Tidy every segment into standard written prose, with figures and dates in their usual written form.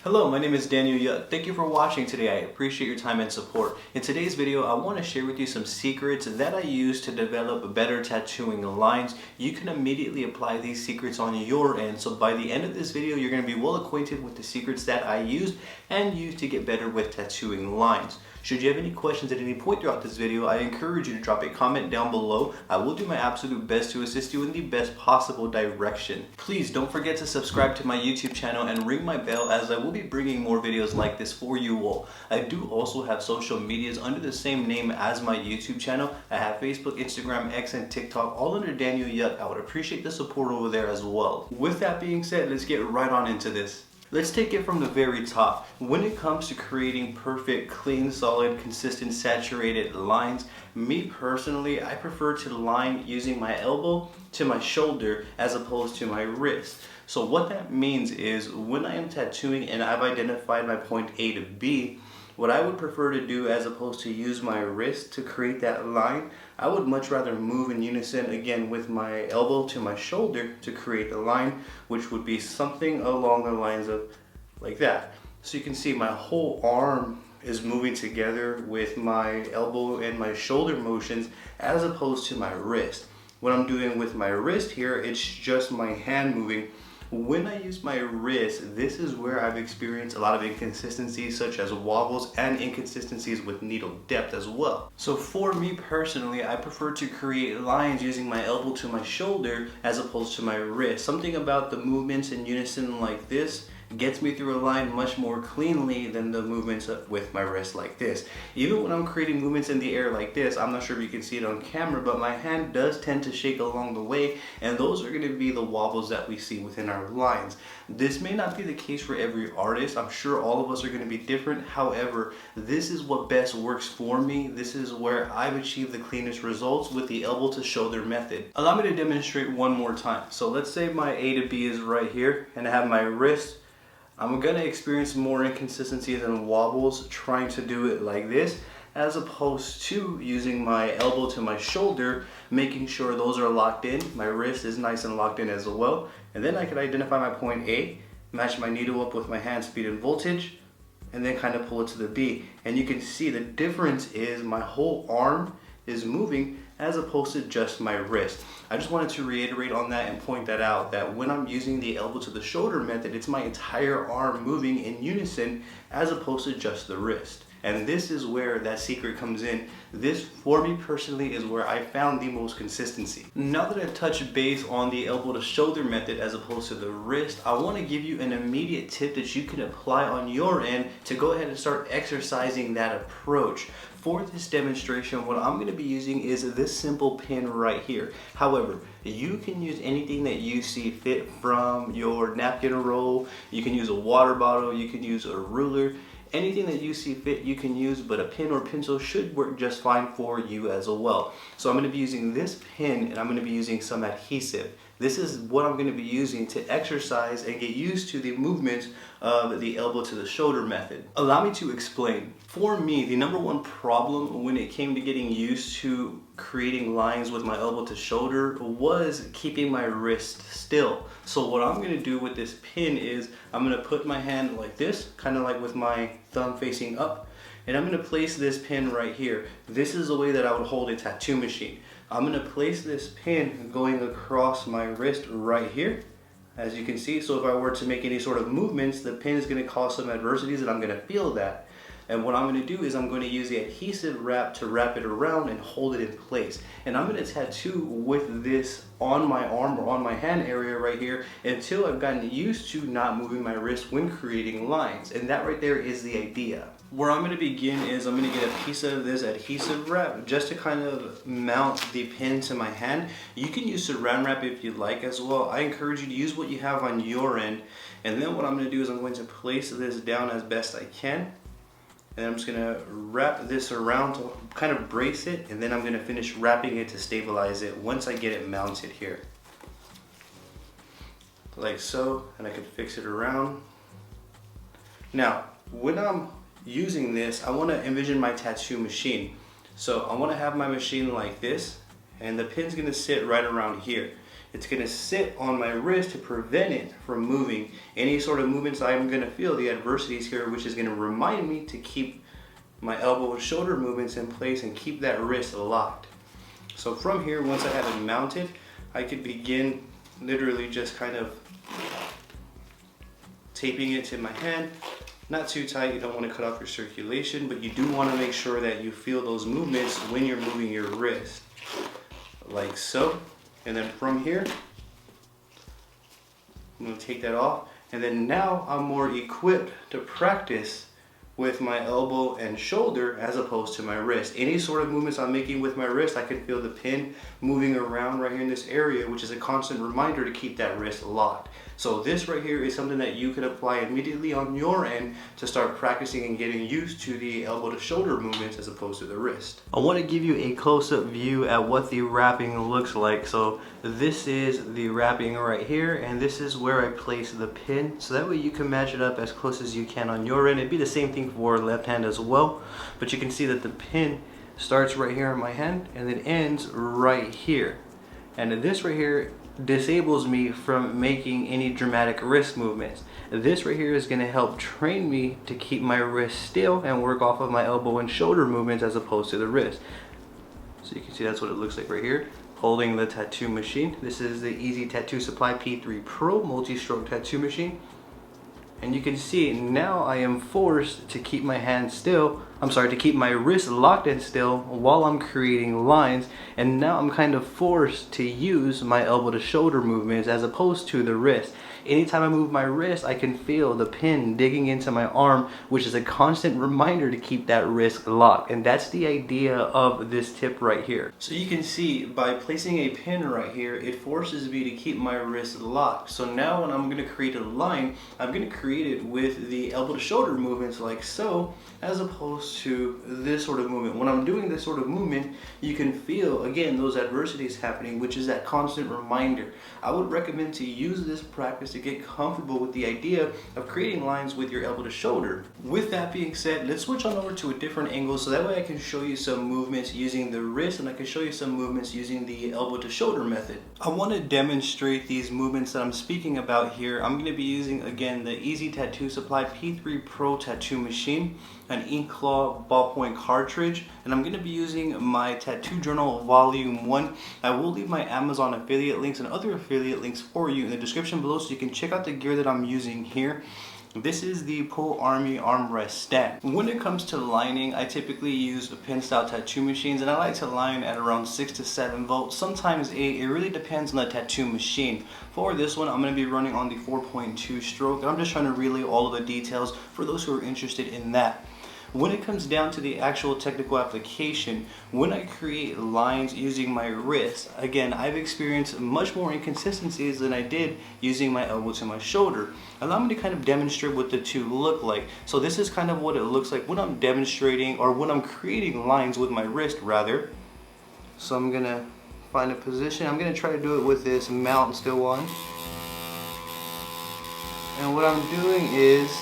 Hello, my name is Daniel Yuck. Thank you for watching today. I appreciate your time and support. In today's video, I want to share with you some secrets that I use to develop better tattooing lines. You can immediately apply these secrets on your end. So by the end of this video, you're going to be well acquainted with the secrets that I use and use to get better with tattooing lines. Should you have any questions at any point throughout this video, I encourage you to drop a comment down below. I will do my absolute best to assist you in the best possible direction. Please don't forget to subscribe to my YouTube channel and ring my bell, as I will be bringing more videos like this for you all. I do also have social medias under the same name as my YouTube channel. I have Facebook, Instagram, X, and TikTok, all under Daniel Yuck. I would appreciate the support over there as well. With that being said, let's get right on into this. Let's take it from the very top. When it comes to creating perfect, clean, solid, consistent, saturated lines, me personally, I prefer to line using my elbow to my shoulder as opposed to my wrist. So what that means is when I am tattooing and I've identified my point A to B, what I would prefer to do as opposed to use my wrist to create that line, I would much rather move in unison again with my elbow to my shoulder to create the line, which would be something along the lines of like that. So you can see my whole arm is moving together with my elbow and my shoulder motions as opposed to my wrist. What I'm doing with my wrist here, it's just my hand moving. When I use my wrist, this is where I've experienced a lot of inconsistencies, such as wobbles and inconsistencies with needle depth as well. So for me personally, I prefer to create lines using my elbow to my shoulder as opposed to my wrist. Something about the movements in unison like this gets me through a line much more cleanly than the movements with my wrist like this. Even when I'm creating movements in the air like this, I'm not sure if you can see it on camera, but my hand does tend to shake along the way, and those are going to be the wobbles that we see within our lines. This may not be the case for every artist. I'm sure all of us are going to be different. However, this is what best works for me. This is where I've achieved the cleanest results with the elbow to shoulder method. Allow me to demonstrate one more time. So let's say my A to B is right here and I have my wrist. I'm going to experience more inconsistencies and wobbles trying to do it like this, as opposed to using my elbow to my shoulder, making sure those are locked in. My wrist is nice and locked in as well. And then I can identify my point A, match my needle up with my hand speed and voltage, and then kind of pull it to the B. And you can see the difference is my whole arm is moving as opposed to just my wrist. I just wanted to reiterate on that and point that out, that when I'm using the elbow to the shoulder method, it's my entire arm moving in unison as opposed to just the wrist. And this is where that secret comes in. This, for me personally, is where I found the most consistency. Now that I've touched base on the elbow to shoulder method as opposed to the wrist, I want to give you an immediate tip that you can apply on your end to go ahead and start exercising that approach. For this demonstration, what I'm going to be using is this simple pin right here. However, you can use anything that you see fit, from your napkin roll, you can use a water bottle, you can use a ruler. Anything that you see fit you can use, but a pen or pencil should work just fine for you as well. So I'm going to be using this pen and I'm going to be using some adhesive. This is what I'm going to be using to exercise and get used to the movements of the elbow to the shoulder method. Allow me to explain. For me, the number one problem when it came to getting used to creating lines with my elbow to shoulder was keeping my wrist still. So what I'm going to do with this pin is I'm going to put my hand like this, kind of like with my thumb facing up, and I'm going to place this pin right here. This is the way that I would hold a tattoo machine. I'm going to place this pin going across my wrist right here, as you can see. So if I were to make any sort of movements, the pin is going to cause some adversities and I'm going to feel that. And what I'm going to do is I'm going to use the adhesive wrap to wrap it around and hold it in place. And I'm going to tattoo with this on my arm or on my hand area right here until I've gotten used to not moving my wrist when creating lines. And that right there is the idea. Where I'm going to begin is I'm going to get a piece of this adhesive wrap just to kind of mount the pin to my hand. You can use saran wrap if you'd like as well. I encourage you to use what you have on your end. And then what I'm going to do is I'm going to place this down as best I can. And I'm just going to wrap this around to kind of brace it, and then I'm going to finish wrapping it to stabilize it once I get it mounted here. Like so, and I can fix it around. Now, when I'm using this, I want to envision my tattoo machine. So I want to have my machine like this, and the pin's going to sit right around here. It's going to sit on my wrist to prevent it from moving. Any sort of movements I'm going to feel, the adversities here, which is going to remind me to keep my elbow and shoulder movements in place and keep that wrist locked. So from here, once I have it mounted, I could begin literally just kind of taping it to my hand. Not too tight, you don't want to cut off your circulation, but you do want to make sure that you feel those movements when you're moving your wrist. Like so. And then from here, I'm going to take that off. And then now I'm more equipped to practice with my elbow and shoulder as opposed to my wrist. Any sort of movements I'm making with my wrist, I can feel the pin moving around right here in this area, which is a constant reminder to keep that wrist locked. So this right here is something that you could apply immediately on your end to start practicing and getting used to the elbow to shoulder movements as opposed to the wrist. I want to give you a close-up view at what the wrapping looks like. So this is the wrapping right here, and this is where I place the pin. So that way you can match it up as close as you can on your end. It'd be the same thing for left hand as well, but you can see that the pin starts right here in my hand and then ends right here. And this right here disables me from making any dramatic wrist movements. This right here is going to help train me to keep my wrist still and work off of my elbow and shoulder movements as opposed to the wrist. So you can see that's what it looks like right here, holding the tattoo machine. This is the Easy Tattoo Supply P3 Pro multi-stroke tattoo machine. And you can see now I am forced to keep my hand still, to keep my wrist locked and still while I'm creating lines. And now I'm kind of forced to use my elbow to shoulder movements as opposed to the wrist. Anytime I move my wrist, I can feel the pin digging into my arm, which is a constant reminder to keep that wrist locked. And that's the idea of this tip right here. So you can see by placing a pin right here, it forces me to keep my wrist locked. So now when I'm going to create a line, I'm going to create it with the elbow to shoulder movements like so, as opposed to this sort of movement. When I'm doing this sort of movement, you can feel, again, those adversities happening, which is that constant reminder. I would recommend to use this practice to get comfortable with the idea of creating lines with your elbow to shoulder. With that being said, let's switch on over to a different angle so that way I can show you some movements using the wrist and I can show you some movements using the elbow to shoulder method. I want to demonstrate these movements that I'm speaking about here. I'm going to be using, again, the Easy Tattoo Supply P3 Pro tattoo machine, an ink claw ballpoint cartridge, and I'm going to be using my Tattoo Journal Volume 1. I will leave my Amazon affiliate links and other affiliate links for you in the description below so you can check out the gear that I'm using here. This is the Pull Army armrest stand. When it comes to lining, I typically use pin style tattoo machines, and I like to line at around 6 to 7 volts, sometimes 8. It really depends on the tattoo machine. For this one, I'm going to be running on the 4.2 stroke, and I'm just trying to relay all of the details for those who are interested in that. When it comes down to the actual technical application, when I create lines using my wrist, again, I've experienced much more inconsistencies than I did using my elbow to my shoulder. Allow me to kind of demonstrate what the two look like. So this is kind of what it looks like when I'm demonstrating, or when I'm creating lines with my wrist rather. So I'm going to find a position. I'm going to try to do it with this mount still on. And what I'm doing is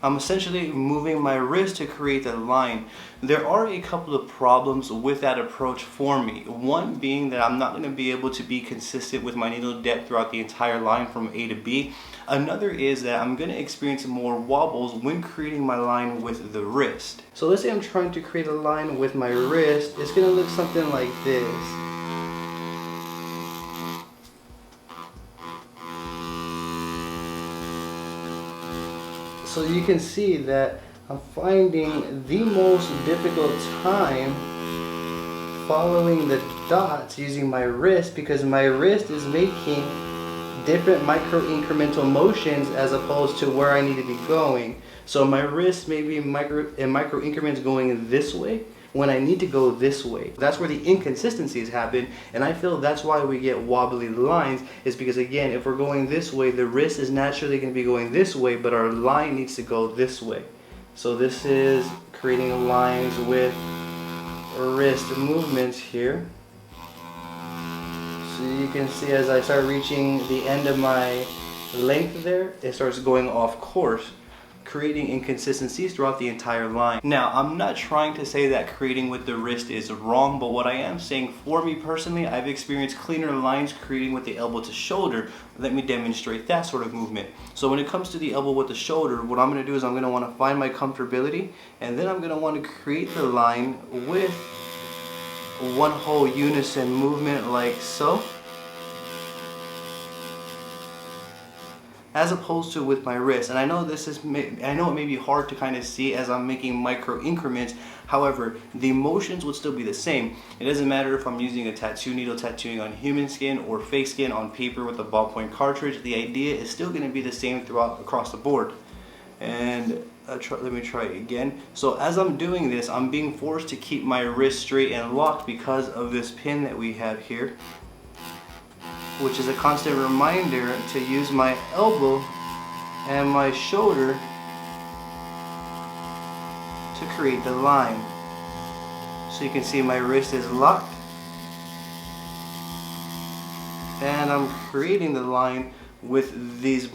I'm essentially moving my wrist to create a line. There are a couple of problems with that approach for me. One being that I'm not going to be able to be consistent with my needle depth throughout the entire line from A to B. Another is that I'm going to experience more wobbles when creating my line with the wrist. So let's say I'm trying to create a line with my wrist. It's going to look something like this. So you can see that I'm finding the most difficult time following the dots using my wrist, because my wrist is making different micro incremental motions as opposed to where I need to be going. So my wrist may be in micro increments going this way when I need to go this way. That's where the inconsistencies happen, and I feel that's why we get wobbly lines, is because, again, if we're going this way, the wrist is naturally going to be going this way, but our line needs to go this way. So this is creating lines with wrist movements here. So you can see as I start reaching the end of my length there, it starts going off course, creating inconsistencies throughout the entire line. Now, I'm not trying to say that creating with the wrist is wrong, but what I am saying, for me personally, I've experienced cleaner lines creating with the elbow to shoulder. Let me demonstrate that sort of movement. So when it comes to the elbow with the shoulder, what I'm going to do is I'm going to want to find my comfortability, and then I'm going to want to create the line with one whole unison movement like so, as opposed to with my wrist. And I know I know it may be hard to kind of see as I'm making micro increments. However, the motions would still be the same. It doesn't matter if I'm using a tattoo needle tattooing on human skin or fake skin on paper with a ballpoint cartridge. The idea is still going to be the same across the board. And let me try it again. So as I'm doing this, I'm being forced to keep my wrist straight and locked because of this pin that we have here, which is a constant reminder to use my elbow and my shoulder to create the line. So you can see my wrist is locked, and I'm creating the line with this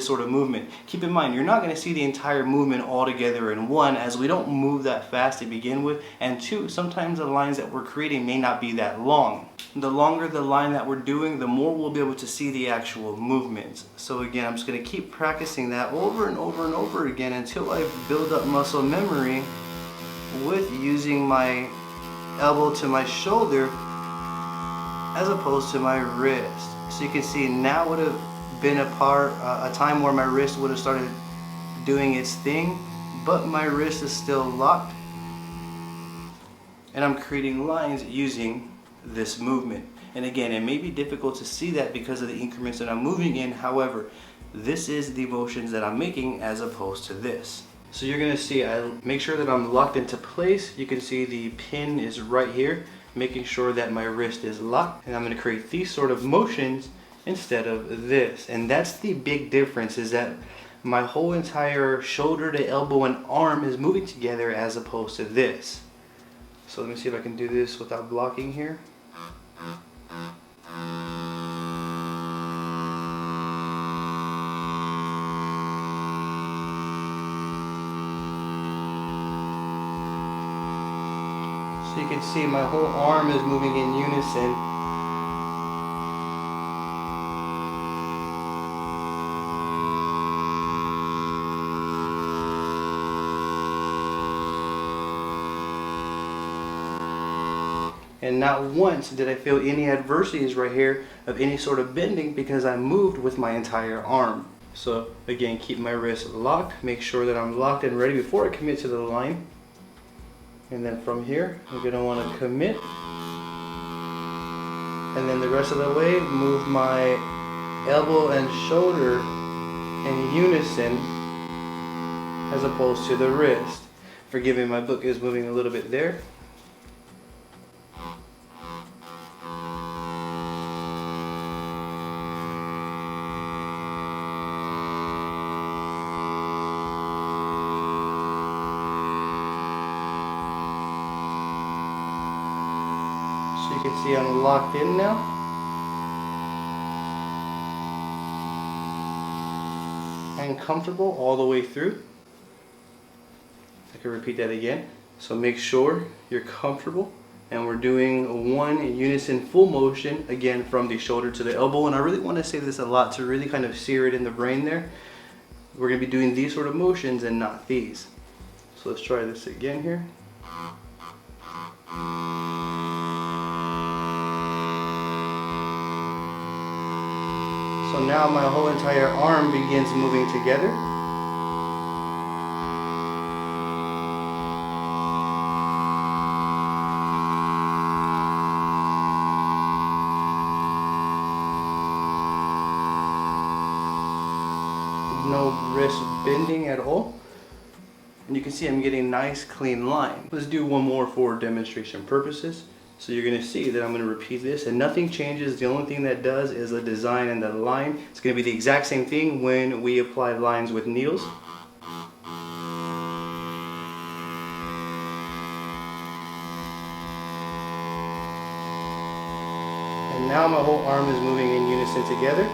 sort of movement. Keep in mind, you're not going to see the entire movement all together in one, as we don't move that fast to begin with, and two, sometimes the lines that we're creating may not be that long. The longer the line that we're doing, the more we'll be able to see the actual movements. So again, I'm just going to keep practicing that over and over and over again until I build up muscle memory with using my elbow to my shoulder as opposed to my wrist. So you can see now would have been a time where my wrist would have started doing its thing, but my wrist is still locked, and I'm creating lines using this movement. And again, it may be difficult to see that because of the increments that I'm moving in. However, this is the motions that I'm making as opposed to this. So you're going to see I make sure that I'm locked into place. You can see the pin is right here, making sure that my wrist is locked, and I'm going to create these sort of motions instead of this. And that's the big difference, is that my whole entire shoulder to elbow and arm is moving together as opposed to this. So let me see if I can do this without blocking here. So you can see my whole arm is moving in unison. And not once did I feel any adversities right here of any sort of bending, because I moved with my entire arm. So again, keep my wrist locked, make sure that I'm locked and ready before I commit to the line. And then from here, I'm going to want to commit. And then the rest of the way, move my elbow and shoulder in unison as opposed to the wrist. Forgive me, my book is moving a little bit there. So you can see I'm locked in now. And comfortable all the way through. I can repeat that again. So make sure you're comfortable, and we're doing one unison full motion, again from the shoulder to the elbow. And I really want to say this a lot to really kind of sear it in the brain there. We're going to be doing these sort of motions and not these. So let's try this again here. So now my whole entire arm begins moving together. No wrist bending at all. And you can see I'm getting a nice clean line. Let's do one more for demonstration purposes. So you're going to see that I'm going to repeat this and nothing changes. The only thing that does is the design and the line. It's going to be the exact same thing when we apply lines with needles. And now my whole arm is moving in unison together.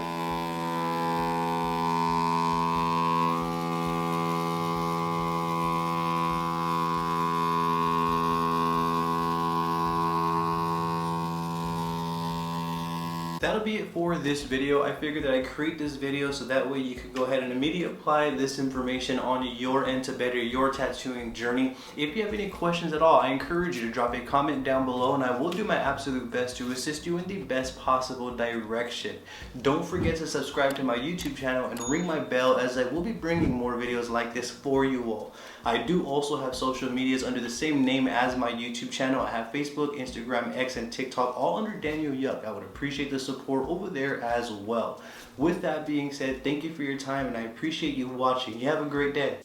that'll be it for this video. I figured that I'd create this video so that way you could go ahead and immediately apply this information on your end to better your tattooing journey. If you have any questions at all, I encourage you to drop a comment down below and I will do my absolute best to assist you in the best possible direction. Don't forget to subscribe to my YouTube channel and ring my bell, as I will be bringing more videos like this for you all. I do also have social medias under the same name as my YouTube channel. I have Facebook, Instagram, X, and TikTok, all under Daniel Yuck. I would appreciate the support over there as well. With that being said, thank you for your time and I appreciate you watching. You have a great day.